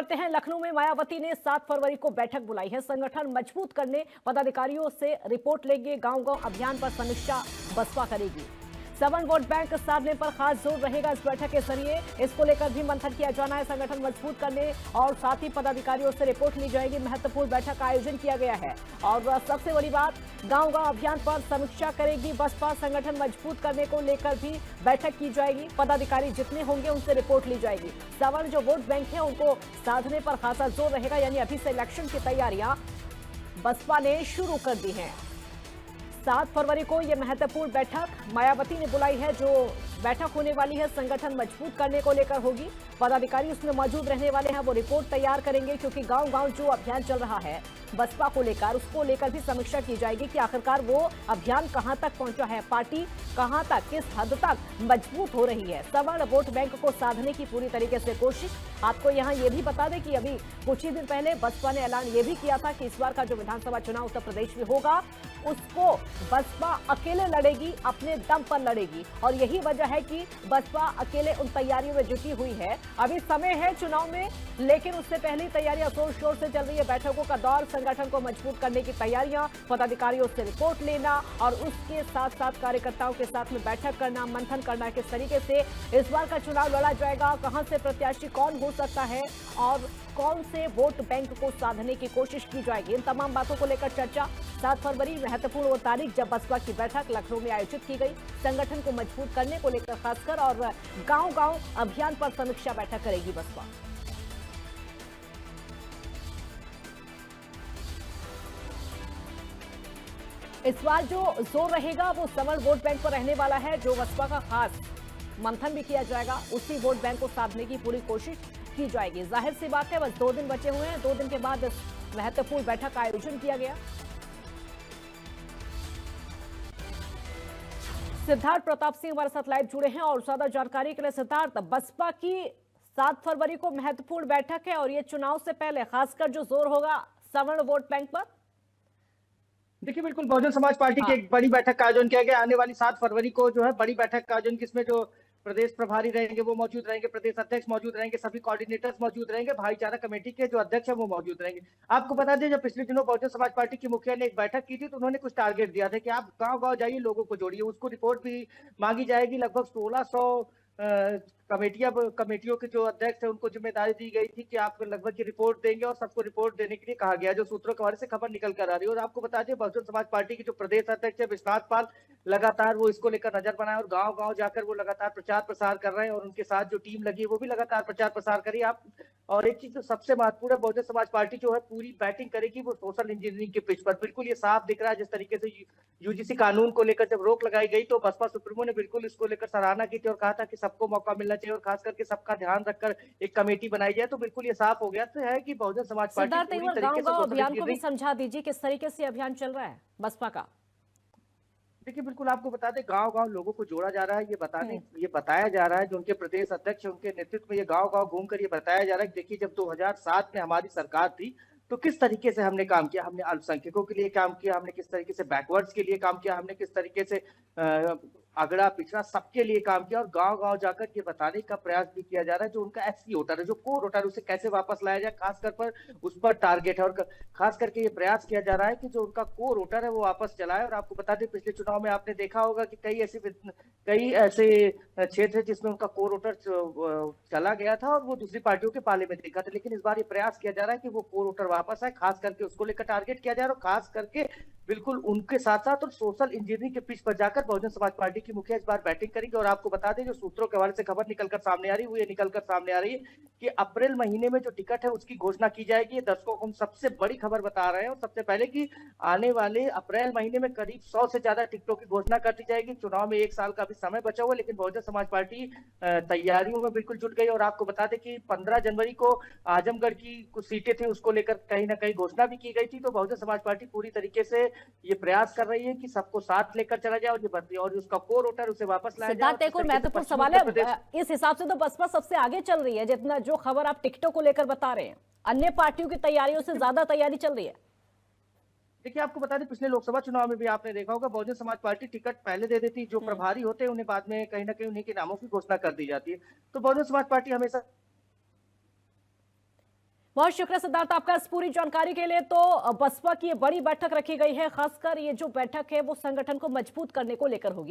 बढ़ते हैं। लखनऊ में मायावती ने 7 फरवरी को बैठक बुलाई है। संगठन मजबूत करने पदाधिकारियों से रिपोर्ट लेंगे। गांव-गांव अभियान पर समीक्षा बसपा करेगी। सवर्ण वोट बैंक साधने पर खास जोर रहेगा इस बैठक के जरिए। इसको लेकर भी मंथन किया जाना है। संगठन मजबूत करने और साथ ही पदाधिकारियों से रिपोर्ट ली जाएगी। महत्वपूर्ण बैठक का आयोजन किया गया है और सबसे बड़ी बात, गांव-गांव अभियान पर समीक्षा करेगी बसपा। संगठन मजबूत करने को लेकर भी बैठक की जाएगी। पदाधिकारी जितने होंगे उनसे रिपोर्ट ली जाएगी। सवर्ण जो वोट बैंक है उनको साधने पर खासा जोर रहेगा, यानी अभी से इलेक्शन की तैयारियां बसपा ने शुरू कर दी हैं। 7 फरवरी को यह महत्वपूर्ण बैठक मायावती ने बुलाई है। जो बैठक होने वाली है संगठन मजबूत करने को लेकर होगी। पदाधिकारी उसमें मौजूद रहने वाले हैं, वो रिपोर्ट तैयार करेंगे क्योंकि गांव-गांव जो अभियान चल रहा है बसपा को लेकर, उसको लेकर भी समीक्षा की जाएगी कि आखिरकार वो अभियान कहां तक पहुंचा है, पार्टी कहां तक, किस हद तक मजबूत हो रही है। सवर्ण वोट बैंक को साधने की पूरी तरीके से कोशिश। आपको यहां ये भी बता दें कि अभी कुछ ही दिन पहले बसपा ने ऐलान ये भी किया था कि इस बार का जो विधानसभा चुनाव उत्तर प्रदेश में होगा उसको बसपा अकेले लड़ेगी, अपने दम पर लड़ेगी। और यही वजह है कि बसपा अकेले उन तैयारियों में जुटी हुई है। अभी समय है चुनाव में, लेकिन उससे पहले तैयारियां जोर शोर से चल रही है। बैठकों का दौर, संगठन को मजबूत करने की तैयारियां, पदाधिकारियों से रिपोर्ट लेना और उसके साथ साथ कार्यकर्ताओं के साथ में बैठक करना, मंथन करना, किस तरीके से इस बार का चुनाव लड़ा जाएगा, कहां से प्रत्याशी कौन हो सकता है और कौन से वोट बैंक को साधने की कोशिश की जाएगी। इन तमाम बातों को लेकर चर्चा। 7 फरवरी महत्वपूर्ण वो तारीख जब बसपा की बैठक लखनऊ में आयोजित की गई। संगठन को मजबूत करने को लेकर खासकर और गांव-गांव अभियान पर समीक्षा बैठक करेगी बसपा। इस बार जो जोर रहेगा वो सवर्ण वोट बैंक पर रहने वाला है। जो बसपा का खास मंथन भी किया जाएगा, उसी वोट बैंक को साधने की पूरी कोशिश की जाएगी। जाहिर सी बात है, बस 2 दिन बचे हुए हैं। 2 दिन के बाद इस महत्वपूर्ण बैठक का आयोजन किया गया। सिद्धार्थ प्रताप सिंह हमारे साथ लाइव जुड़े हैं और ज्यादा जानकारी के लिए सिद्धार्थ, बसपा की 7 फरवरी को महत्वपूर्ण बैठक है और ये चुनाव से पहले खासकर जो जोर होगा सवर्ण वोट बैंक पर। देखिए, बिल्कुल बहुजन समाज पार्टी की एक बड़ी बैठक का आयोजन किया गया। आने वाली 7 फरवरी को जो है बड़ी बैठक का आयोजन, जिसमें जो प्रदेश प्रभारी रहेंगे वो मौजूद रहेंगे, प्रदेश अध्यक्ष मौजूद रहेंगे, सभी कोऑर्डिनेटर्स मौजूद रहेंगे, भाईचारा कमेटी के जो अध्यक्ष है वो मौजूद रहेंगे। आपको बता दें, जब पिछले दिनों बहुजन समाज पार्टी की मुखिया ने एक बैठक की थी तो उन्होंने कुछ टारगेट दिया था कि आप गांव-गांव जाइए, लोगों को जोड़िए। उसको रिपोर्ट भी मांगी जाएगी। लगभग 1600 कमेटियों के जो अध्यक्ष है उनको जिम्मेदारी दी गई थी कि आप लगभग की रिपोर्ट देंगे और सबको रिपोर्ट देने के लिए कहा गया, जो सूत्रों के हवाले से खबर निकल कर आ रही है। और आपको बता दें, बहुजन समाज पार्टी के जो प्रदेश अध्यक्ष है विश्वनाथ पाल, लगातार वो इसको लेकर नजर बनाए और गांव-गांव जाकर वो लगातार प्रचार प्रसार कर रहे हैं और उनके साथ जो टीम लगी है वो भी लगातार प्रचार प्रसार करी। आप और एक चीज जो सबसे महत्वपूर्ण है, बहुजन समाज पार्टी जो है पूरी बैटिंग करेगी वो सोशल इंजीनियरिंग के पिच पर। बिल्कुल ये साफ दिख रहा है, जिस तरीके से यूजीसी कानून को लेकर जब रोक लगाई गई तो बसपा सुप्रीमो ने बिल्कुल इसको लेकर सराहना की थी और कहा था कि सबको मौका मिलना चाहिए और खास करके सबका ध्यान रखकर एक कमेटी बनाई जाए। तो बिल्कुल ये साफ हो गया तो है कि बहुजन समाज पार्टी पूरी तरीके से अभियान को भी समझा दीजिए, किस तरीके से अभियान चल रहा है बसपा का। देखिए, बिल्कुल आपको बता दें, गांव-गांव लोगों को जोड़ा जा रहा है। ये बताया जा रहा है, जो उनके प्रदेश अध्यक्ष है उनके नेतृत्व में ये गांव-गांव घूमकर ये बताया जा रहा है कि देखिए, जब 2007 में हमारी सरकार थी तो किस तरीके से हमने काम किया। हमने अल्पसंख्यकों के लिए काम किया, हमने किस तरीके से बैकवर्ड्स के लिए काम किया, हमने किस तरीके से अगड़ा पिछड़ा सबके लिए काम किया। और गांव-गांव जाकर ये बताने का प्रयास भी किया जा रहा है जो उनका एससी वोटर है, जो कोर वोटर है, उसे कैसे वापस लाया जाए, खासकर पर उस पर टारगेट है। और खास करके ये प्रयास किया जा रहा है कि जो उनका कोर वोटर है वो वापस चलाए। और आपको बता दें, पिछले चुनाव में आपने देखा होगा कि कई ऐसे क्षेत्र है जिसमें उनका कोर वोटर चला गया था और वो दूसरी पार्टियों के पाले में देखा था। लेकिन इस बार ये प्रयास किया जा रहा है कि वो कोर वोटर वापस आए, खास करके उसको लेकर टारगेट किया जा रहा है। और खास करके बिल्कुल उनके साथ साथ और सोशल इंजीनियरिंग के पिच पर जाकर बहुजन समाज पार्टी की मुखिया इस बार बैटिंग करेंगे। और आपको बता दें, जो सूत्रों के हवाले से खबर निकलकर सामने आ रही है वो ये निकलकर सामने आ रही है कि अप्रैल महीने में जो टिकट है उसकी घोषणा की जाएगी। दर्शकों को हम सबसे बड़ी खबर बता रहे हैं और सबसे पहले कि आने वाले अप्रैल महीने में करीब 100 से ज्यादा टिकटों की घोषणा कर दी जाएगी। चुनाव में 1 साल का भी समय बचा हुआ, लेकिन बहुजन समाज पार्टी तैयारियों में बिल्कुल जुट गई। और आपको बता दें कि 15 जनवरी को आजमगढ़ की कुछ सीटें थी, उसको लेकर कहीं ना कहीं घोषणा भी की गई थी। तो बहुजन समाज पार्टी पूरी तरीके से ये प्रयास कर रही है कि सबको साथ लेकर चला जाए और ये भर्ती और उसका कोर वोटर उसे वापस लाया जाए। सिद्धार्थ, एक और महत्वपूर्ण सवाल है, इस हिसाब से तो बसपा सबसे आगे चल रही है, जितना जो खबर आप टिकटों को लेकर बता रहे हैं, अन्य पार्टियों की तैयारियों से ज्यादा तैयारी चल रही है। देखिए, आपको बता दें, पिछले लोकसभा चुनाव में भी आपने देखा होगा बहुजन समाज पार्टी टिकट पहले दे देती, जो प्रभारी होते हैं उन्हें बाद में कहीं ना कहीं उन्हीं के नामों की घोषणा कर दी जाती है। तो बहुजन समाज पार्टी हमेशा बहुत शुक्रिया सिद्धार्थ आपका इस पूरी जानकारी के लिए। तो बसपा की ये बड़ी बैठक रखी गई है, खासकर ये जो बैठक है वो संगठन को मजबूत करने को लेकर होगी।